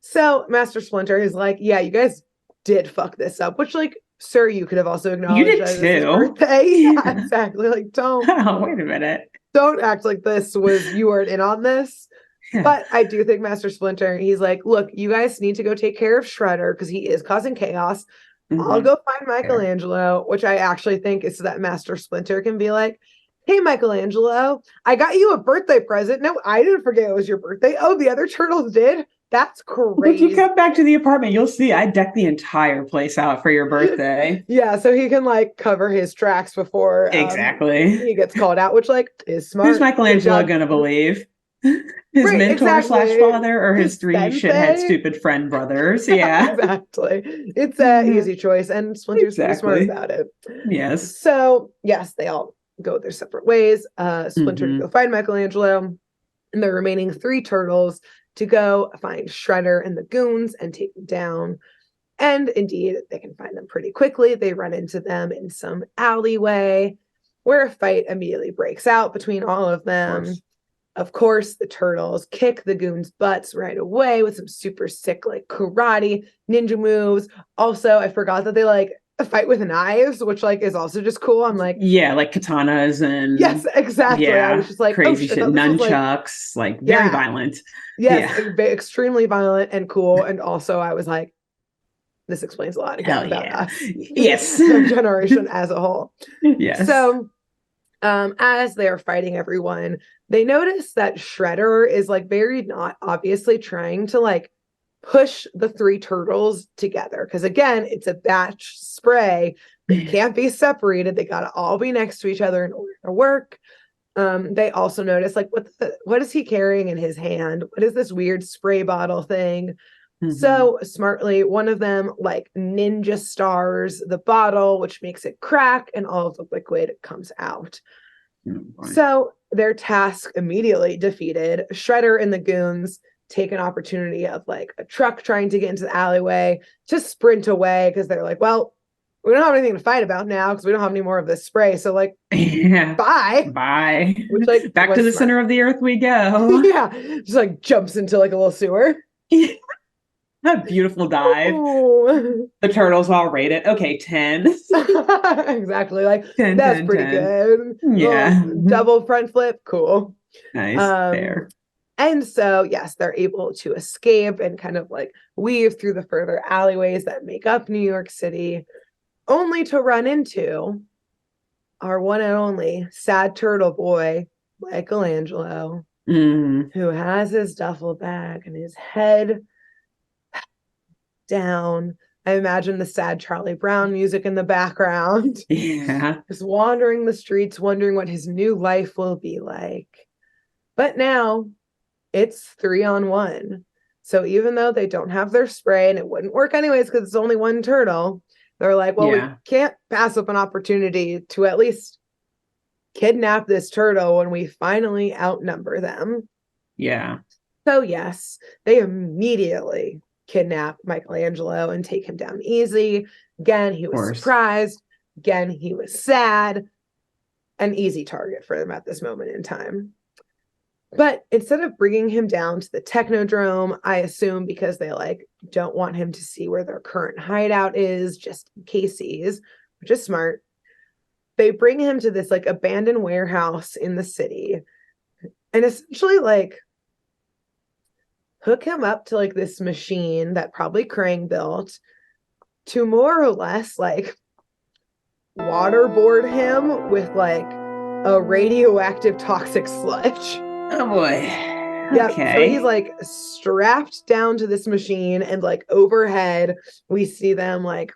So Master Splinter is like, yeah, you guys did fuck this up, which like, sir, you could have also acknowledged you did too. His birthday. Yeah, exactly. Like, don't wait a minute. Don't act like you weren't in on this. Yeah. But I do think Master Splinter, he's like, look, you guys need to go take care of Shredder because he is causing chaos. I'll go find Michelangelo, which I actually think is so that Master Splinter can be like, hey, Michelangelo, I got you a birthday present. No, I didn't forget it was your birthday. Oh, the other turtles did? That's crazy. If you come back to the apartment, you'll see I decked the entire place out for your birthday. So he can like cover his tracks before he gets called out, which like is smart. Who's Michelangelo gonna believe? His mentor / father or his three shithead stupid friend brothers. Yeah. Exactly. It's an easy choice, and Splinter's pretty smart about it. Yes. So yes, they all go their separate ways. Splinter to go find Michelangelo, and the remaining three turtles to go find Shredder and the goons and take them down. And indeed, they can find them pretty quickly. They run into them in some alleyway where a fight immediately breaks out between all of them. Of course, the turtles kick the goons' butts right away with some super sick like karate ninja moves. Also, I forgot that they like fight with knives, which like is also just cool. I'm like, like katanas and yes, exactly. I was just like, crazy shit, nunchucks, like very violent. Yes, extremely violent and cool. And also, I was like, this explains a lot about us. Yes, the generation as a whole. Yes. So, as they are fighting everyone, they notice that Shredder is like very not obviously trying to like push the 3 turtles together. Because again, it's a batch spray. They can't be separated. They got to all be next to each other in order to work. They also notice, like, what is he carrying in his hand? What is this weird spray bottle thing? So smartly, one of them like ninja stars the bottle, which makes it crack, and all of the liquid comes out. So their task immediately defeated. Shredder and the goons take an opportunity of like a truck trying to get into the alleyway to sprint away, because they're like, well, we don't have anything to fight about now because we don't have any more of this spray. So like, bye. Which, like, back to the center of the earth we go. Yeah, just like jumps into like a little sewer. A beautiful dive. Ooh. The turtles all rate it. Okay, 10. Exactly. Like 10, that's 10, pretty 10. Good. Yeah. Double front flip. Cool. Nice. Fair. And so, yes, they're able to escape and kind of like weave through the further alleyways that make up New York City, only to run into our one and only sad turtle boy, Michelangelo, who has his duffel bag and his head down. I imagine the sad Charlie Brown music in the background. Yeah. Just wandering the streets, wondering what his new life will be like. But now it's 3-on-1. So even though they don't have their spray, and it wouldn't work anyways because it's only one turtle, they're like, well, we can't pass up an opportunity to at least kidnap this turtle when we finally outnumber them. Yeah. So yes, they immediately kidnap Michelangelo and take him down easy. Again, he was surprised. Again, he was sad. An easy target for them at this moment in time. But instead of bringing him down to the Technodrome, I assume because they like don't want him to see where their current hideout is, just in case he's, which is smart, they bring him to this like abandoned warehouse in the city and essentially like hook him up to like this machine that probably Krang built to more or less like waterboard him with like a radioactive toxic sludge. Oh boy. Yeah. Okay. So he's like strapped down to this machine, and like overhead, we see them like,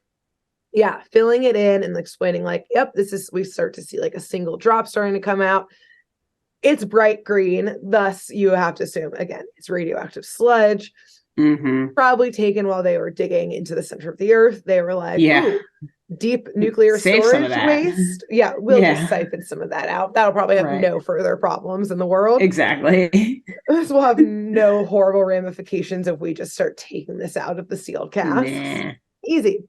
filling it in and explaining like, yep, we start to see like a single drop starting to come out. It's bright green. Thus, you have to assume, again, it's radioactive sludge. Probably taken while they were digging into the center of the earth. They were like, ooh, deep nuclear storage waste. Yeah, we'll just siphon some of that out. That'll probably have no further problems in the world. Exactly. This will have no horrible ramifications if we just start taking this out of the sealed casks. Nah. Easy.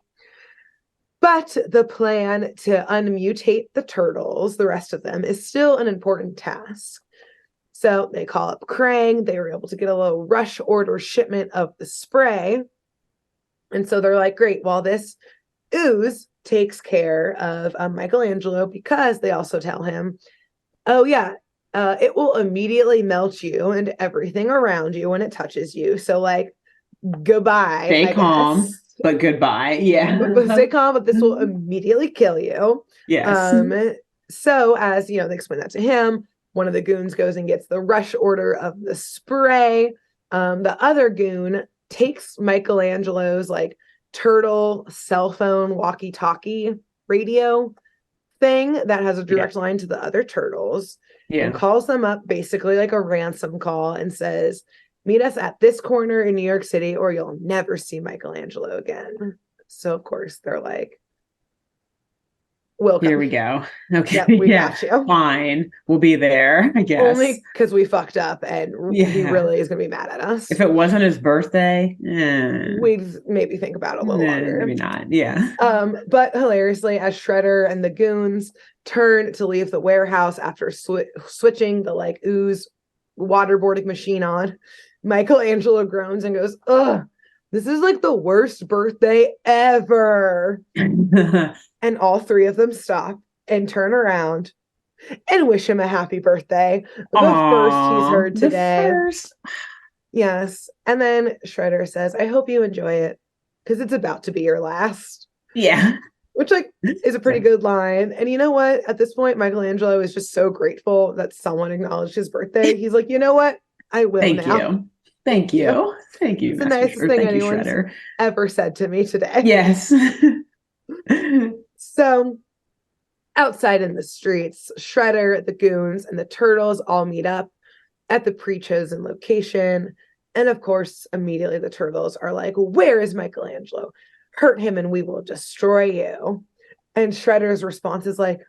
But the plan to unmutate the turtles, the rest of them, is still an important task. So they call up Krang. They were able to get a little rush order shipment of the spray. And so they're like, great, well, this ooze takes care of Michelangelo, because they also tell him, oh, yeah, it will immediately melt you and everything around you when it touches you. So, like, goodbye. Stay calm. But goodbye. Yeah. But stay calm, but this will immediately kill you. Yes. So as they explain that to him, one of the goons goes and gets the rush order of the spray. The other goon takes Michelangelo's like turtle cell phone walkie-talkie radio thing that has a direct line to the other turtles and calls them up basically like a ransom call and says, meet us at this corner in New York City or you'll never see Michelangelo again. So, of course, they're like, welcome. Here we go. Okay. Yep, we got you. Fine. We'll be there, I guess. Only because we fucked up and he really is going to be mad at us. If it wasn't his birthday, we'd maybe think about it a little longer. Maybe not. Yeah. But hilariously, as Shredder and the goons turn to leave the warehouse after switching the like ooze waterboarding machine on, Michelangelo groans and goes, ugh, this is like the worst birthday ever. And all 3 of them stop and turn around and wish him a happy birthday. The first he's heard today. Yes. And then Shredder says, I hope you enjoy it because it's about to be your last. Yeah. Which like is a pretty good line. And you know what? At this point, Michelangelo is just so grateful that someone acknowledged his birthday. He's like, you know what? I will Thank now. you. Thank you. Thank you, It's the Master nicest Shredder. thing Thank you, anyone's Shredder. ever said to me today. Yes. So outside in the streets, Shredder, the goons, and the turtles all meet up at the pre-chosen location. And of course, immediately the turtles are like, where is Michelangelo? Hurt him and we will destroy you. And Shredder's response is like,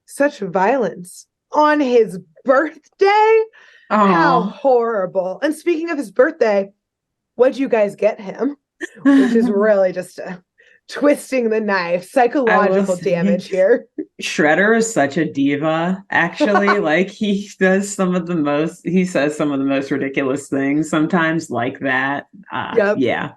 such violence on his birthday? How Oh. horrible. And speaking of his birthday, what'd you guys get him? Which is really just twisting the knife, psychological damage here. Shredder is such a diva, actually. Like he says some of the most ridiculous things sometimes like that. Yep. Yeah.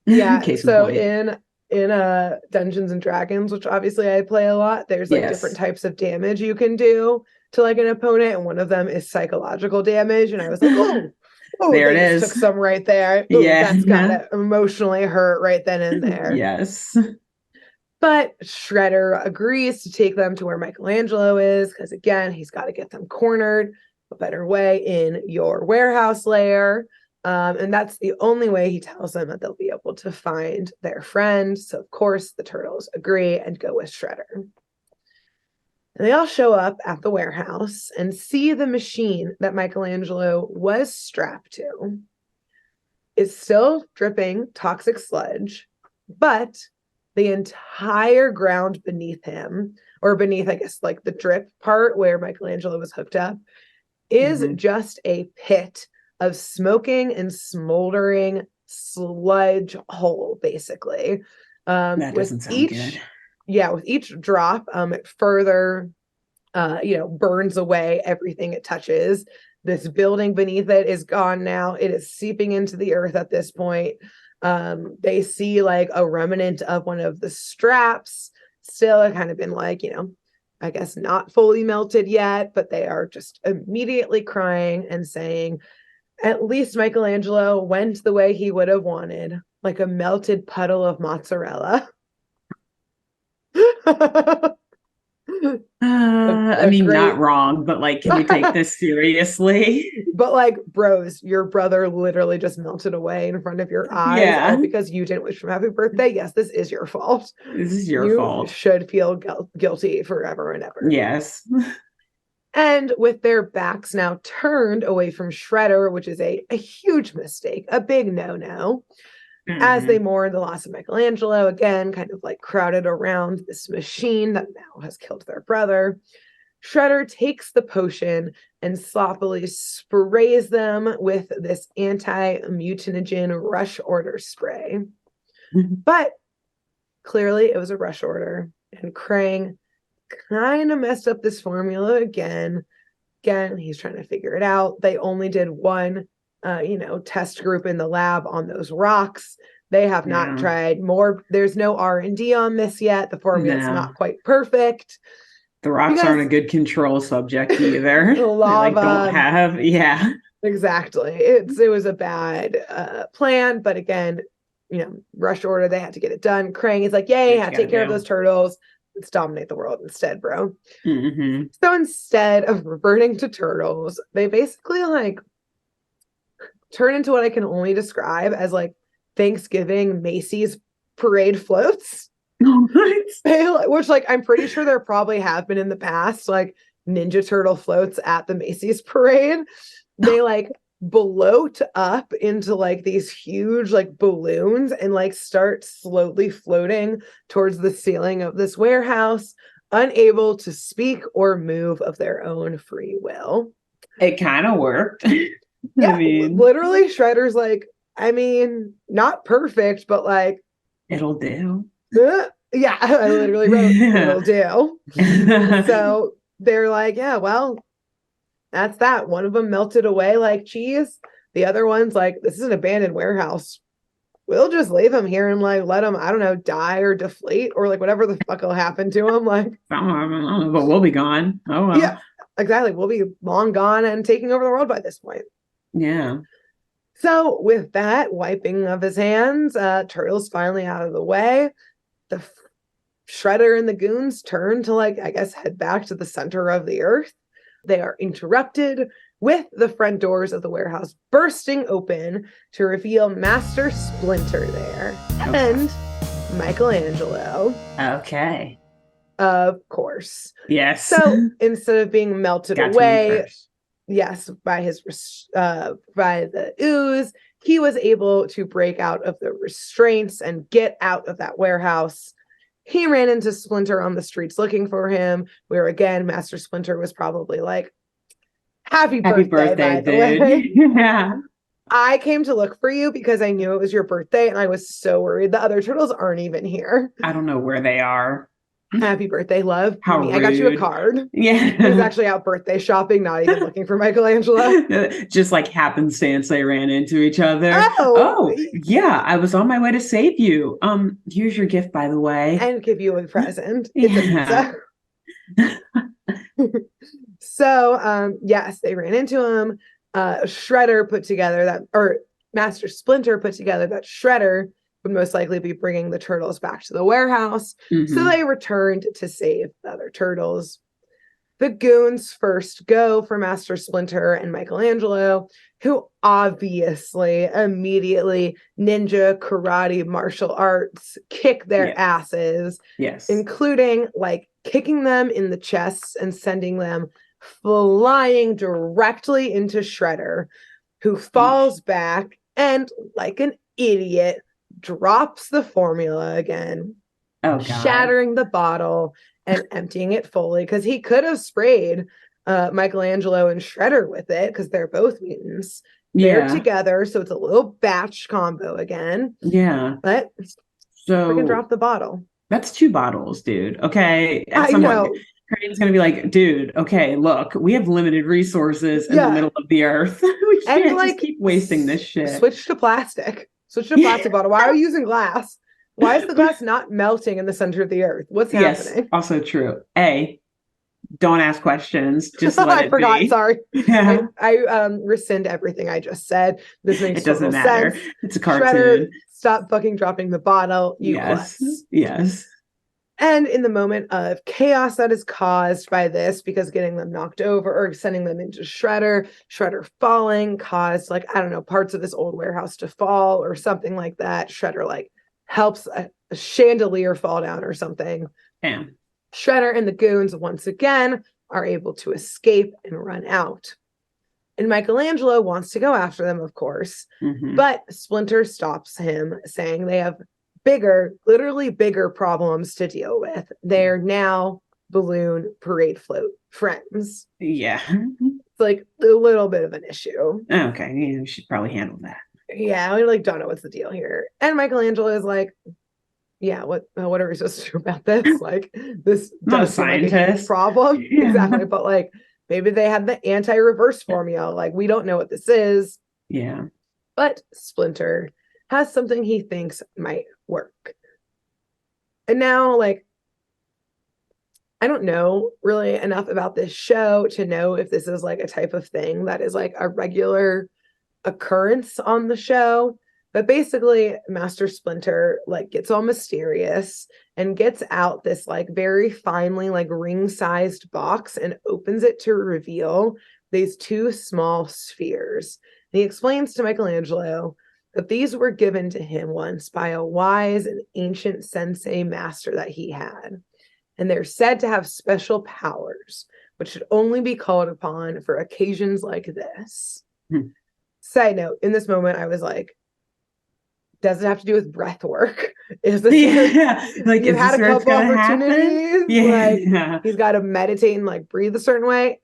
Yeah. Case in So point. in Dungeons and Dragons, which obviously I play a lot, there's like different Yes. types of damage you can do to like an opponent, and one of them is psychological damage. And I was like, oh, There they it just is. took some right there. Oh, Yeah. that's gotta emotionally hurt right then and there. Yes. But Shredder agrees to take them to where Michelangelo is, because again, he's got to get them cornered. A better way in your warehouse lair. And that's the only way he tells them that they'll be able to find their friend. So, of course, the turtles agree and go with Shredder. And they all show up at the warehouse and see the machine that Michelangelo was strapped to is still dripping toxic sludge, but the entire ground beneath him, or beneath, I guess, like the drip part where Michelangelo was hooked up, is just a pit of smoking and smoldering sludge hole, basically. That doesn't sound good. Yeah, with each drop, it further, burns away everything it touches. This building beneath it is gone now. It is seeping into the earth at this point. They see like a remnant of one of the straps, still kind of been like, I guess not fully melted yet, but they are just immediately crying and saying, at least Michelangelo went the way he would have wanted, like a melted puddle of mozzarella. I mean, not wrong, but like, can we take this seriously? But like, bros, your brother literally just melted away in front of your eyes. Yeah. All because you didn't wish him happy birthday. Yes, this is your fault. This is your fault. You should feel guilty forever and ever. Yes. And with their backs now turned away from Shredder, which is a huge mistake, a big no-no, as they mourn the loss of Michelangelo, again, kind of like crowded around this machine that now has killed their brother. Shredder takes the potion and sloppily sprays them with this anti-mutanogen rush order spray. But clearly it was a rush order, and Krang kind of messed up this formula again. Again, he's trying to figure it out. They only did one test group in the lab on those rocks. They have not tried more. There's no R&D on this yet. The formula is not quite perfect. The rocks aren't a good control subject either. The lava, they don't have, exactly. It was a bad plan, but again, rush order. They had to get it done. Krang is like, yay, take care of those turtles. Let's dominate the world instead, bro. So instead of reverting to turtles, they basically like turn into what I can only describe as like Thanksgiving Macy's parade floats. Which like I'm pretty sure there probably have been in the past, like Ninja Turtle floats at the Macy's parade. They like bloat up into like these huge like balloons and like start slowly floating towards the ceiling of this warehouse, unable to speak or move of their own free will. It kind of worked. Yeah, I mean, literally Shredder's like, I mean, not perfect, but like it'll do. Yeah, I literally wrote it'll do. So they're like, yeah, well, that's that. One of them melted away like cheese. The other one's like, this is an abandoned warehouse. We'll just leave him here and like let him, I don't know, die or deflate or like whatever the fuck will happen to him. Like, but we'll be gone. Oh well. Yeah, exactly. We'll be long gone and taking over the world by this point. Yeah. So with that wiping of his hands, Turtle's finally out of the way. The Shredder and the goons turn to like, I guess, head back to the center of the earth. They are interrupted with the front doors of the warehouse bursting open to reveal Master Splinter there and Michelangelo. Okay. Of course. Yes. So instead of being melted away, yes, by the ooze, he was able to break out of the restraints and get out of that warehouse. He ran into Splinter on the streets looking for him, where again, Master Splinter was probably like, Happy birthday, by the way. Yeah. I came to look for you because I knew it was your birthday and I was so worried. The other turtles aren't even here. I don't know where they are. Happy birthday, love. How rude. I got you a card. Yeah. He was actually out birthday shopping, not even looking for Michelangelo. Just like happenstance, they ran into each other. Oh, yeah. I was on my way to save you. Here's your gift, by the way. And give you a present. It's a pizza. So, yes, they ran into him. Shredder put together Master Splinter put together that Shredder would most likely be bringing the turtles back to the warehouse. Mm-hmm. So they returned to save the other turtles. The goons first go for Master Splinter and Michelangelo, who obviously immediately ninja, karate, martial arts kick their asses. Yes. Including like kicking them in the chests and sending them flying directly into Shredder, who falls back and, like an idiot, drops the formula again, shattering the bottle and emptying it fully, because he could have sprayed Michelangelo and Shredder with it because they're both mutants. They're together, so it's a little batch combo again. Yeah. But so freaking drop the bottle. That's 2 bottles, dude. Okay. I know. Crane's going to be like, dude, okay, look, we have limited resources in the middle of the earth. We can't just keep wasting this shit. Switch to plastic. Switch to plastic bottle. Why are you using glass? Why is the glass not melting in the center of the earth? What's happening? Yes, also true. Don't ask questions. Just let it forgot. be. Sorry. Yeah. I rescind everything I just said. This makes doesn't matter. Sense. It's a cartoon. Shredder, stop fucking dropping the bottle. Yes. Yes. And in the moment of chaos that is caused by this, because getting them knocked over or sending them into Shredder falling caused, like, I don't know, parts of this old warehouse to fall or something like that. Shredder, like, helps a chandelier fall down or something. Damn. Shredder and the goons, once again, are able to escape and run out. And Michelangelo wants to go after them, of course. Mm-hmm. But Splinter stops him, saying they have literally bigger problems to deal with. They're now balloon parade float friends. Yeah. It's like a little bit of an issue. Okay. Yeah, we should probably handle that. Yeah, we like don't know what's the deal here. And Michelangelo is like, yeah, what are we supposed to do about this? Like, this not a scientist. Like a problem. Yeah. Exactly. But like, maybe they had the anti-reverse formula. Like, we don't know what this is. Yeah. But Splinter has something he thinks might work. And now, like, I don't know really enough about this show to know if this is like a type of thing that is like a regular occurrence on the show. But basically, Master Splinter like gets all mysterious and gets out this like very finely like ring-sized box and opens it to reveal these 2 small spheres. And he explains to Michelangelo that these were given to him once by a wise and ancient sensei master that he had. And they're said to have special powers, which should only be called upon for occasions like this. Side note, in this moment, I was like, does it have to do with breath work? Is this like you've had a couple opportunities? Yeah. Like, he's got to meditate and like breathe a certain way.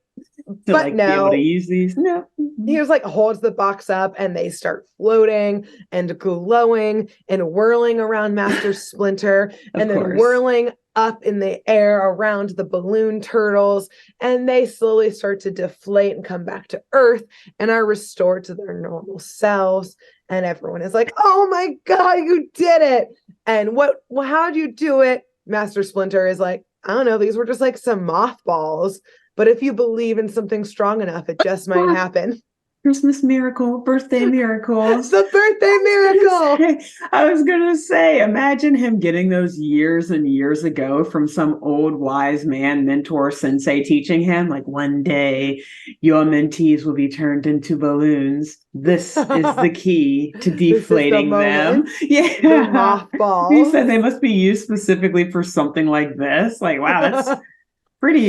To, but like, no, be able to use these. No, he was like holds the box up and they start floating and glowing and whirling around Master Splinter and then whirling up in the air around the balloon turtles, and they slowly start to deflate and come back to Earth and are restored to their normal selves. And everyone is like, "Oh my God, you did it!" And how'd you do it? Master Splinter is like, "I don't know. These were just like some mothballs." But if you believe in something strong enough, it just might happen. Christmas miracle, birthday miracles. The birthday miracle. I was going to say, imagine him getting those years and years ago from some old wise man, mentor, sensei teaching him, like, one day your mentees will be turned into balloons. This is the key to deflating them. Yeah. The mothballs. He said they must be used specifically for something like this. Like, wow, that's pretty,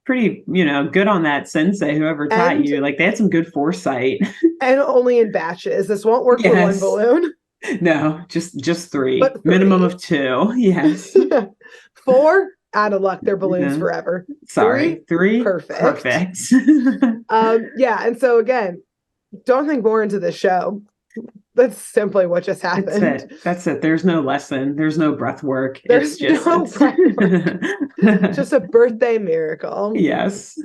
good on that sensei, whoever taught you. Like, they had some good foresight. And only in batches. This won't work for one balloon. No, just three. Minimum of 2. Yes. 4, out of luck. They're balloons forever. Sorry. 3. Perfect. Yeah. And so again, don't think more into the show. That's simply what just happened. That's it. There's no lesson. There's no breath work. There's no breath work. Just a birthday miracle. Yes.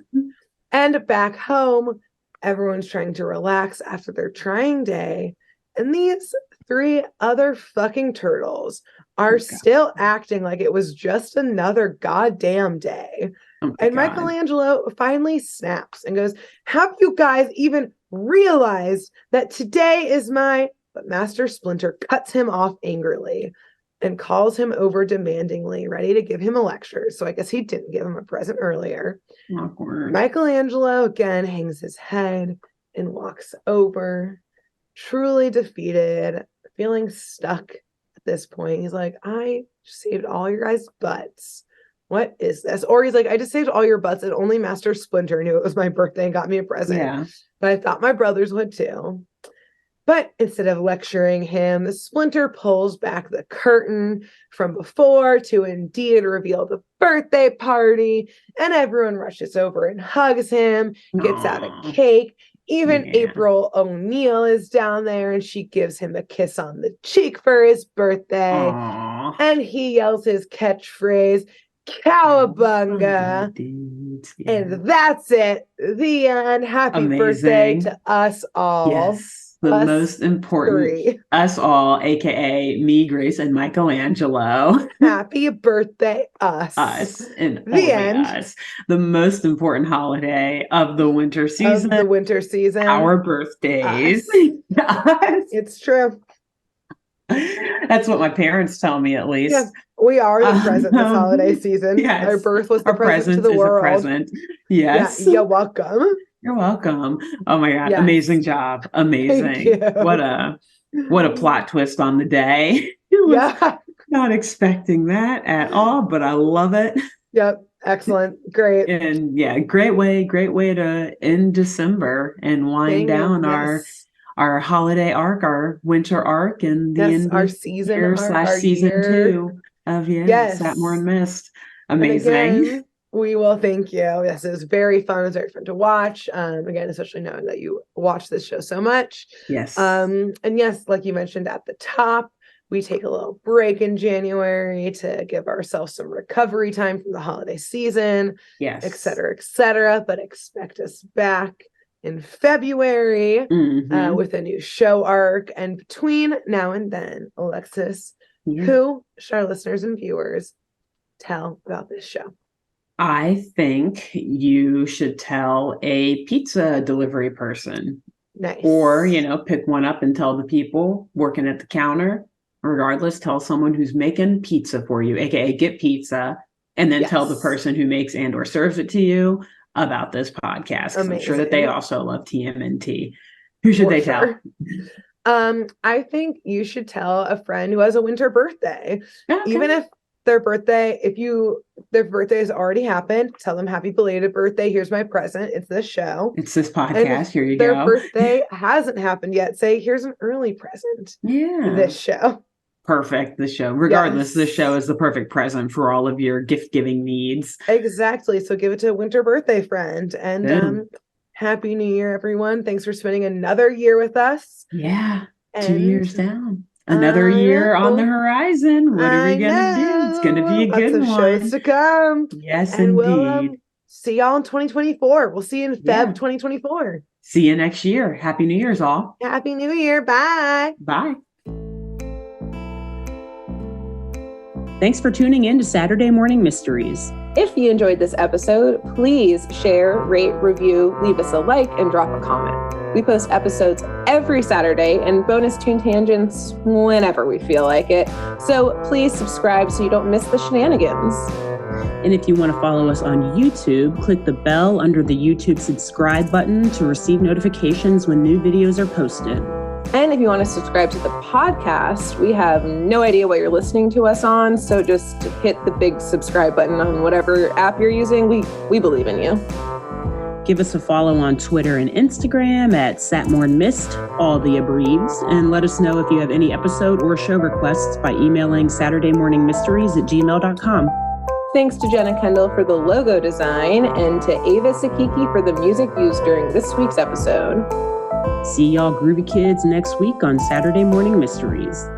And back home, everyone's trying to relax after their trying day. And these 3 other fucking turtles are still acting like it was just another goddamn day. And Michelangelo finally snaps and goes, have you guys even realized that today is my... But Master Splinter cuts him off angrily and calls him over demandingly, ready to give him a lecture. So I guess he didn't give him a present earlier. Awkward. Michelangelo again hangs his head and walks over, truly defeated, feeling stuck at this point. He's like, I saved all your guys' butts. What is this? Or he's like, I just saved all your butts and only Master Splinter knew it was my birthday and got me a present. Yeah. But I thought my brothers would too. But instead of lecturing him, Splinter pulls back the curtain from before to indeed reveal the birthday party. And everyone rushes over and hugs him, gets out a cake. Even April O'Neil is down there and she gives him a kiss on the cheek for his birthday. And he yells his catchphrase, Cowabunga. And that's it. The end. Happy birthday to us all. Yes. The most important, us all, aka me, Grace, and Michelangelo. Happy birthday, us. Us. And the end. Us. The most important holiday of the winter season. Our birthdays. It's true. That's what my parents tell me, at least. Yes, we are the present this holiday season. Yes. Our birth was the present to the world. Present. Yes. Yeah, you're welcome. You're welcome. Oh my God. Yes. Amazing job. Amazing. What a plot twist on the day. Not expecting that at all, but I love it. Yep. Excellent. Great. And great way to end December and wind down our holiday arc, our winter arc, and the end our season year / season 2 of Satmore and Mist. Amazing. We will thank you. Yes, it was very fun. It was very fun to watch. Again, especially knowing that you watch this show so much. Yes. And yes, like you mentioned at the top, we take a little break in January to give ourselves some recovery time from the holiday season. Yes. Et cetera, et cetera. But expect us back in February with a new show arc. And between now and then, Alexis, who should our listeners and viewers tell about this show? I think you should tell a pizza delivery person. Nice. Or, pick one up and tell the people working at the counter. Regardless, tell someone who's making pizza for you, aka get pizza, and then tell the person who makes and or serves it to you about this podcast. I'm sure that they also love TMNT. Who should they tell? I think you should tell a friend who has a winter birthday. Okay. Even if their birthday has already happened, tell them happy belated birthday. Here's my present. It's this show. It's this podcast. Here you go. Their birthday hasn't happened yet. Say, here's an early present. Yeah. This show. Perfect. The show. Regardless, this show is the perfect present for all of your gift giving needs. Exactly. So give it to a winter birthday friend. And happy New Year, everyone. Thanks for spending another year with us. Yeah. 2 years down. Another year on the horizon. What are we going to do? It's going to be a good one. Shows to come. Yes, and indeed. We'll see y'all in 2024. We'll see you in Feb 2024. See you next year. Happy New Year's, all. Happy New Year. Bye. Bye. Thanks for tuning in to Saturday Morning Mysteries. If you enjoyed this episode, please share, rate, review, leave us a like, and drop a comment. We post episodes every Saturday and bonus tune tangents whenever we feel like it. So please subscribe so you don't miss the shenanigans. And if you want to follow us on YouTube, click the bell under the YouTube subscribe button to receive notifications when new videos are posted. And if you want to subscribe to the podcast, we have no idea what you're listening to us on, so just hit the big subscribe button on whatever app you're using. We believe in you. Give us a follow on Twitter and Instagram at SatmornMist, all the abreves, and let us know if you have any episode or show requests by emailing SaturdayMorningMysteries@gmail.com. Thanks to Jenna Kendall for the logo design and to Ava Sakiki for the music used during this week's episode. See y'all groovy kids next week on Saturday Morning Mysteries.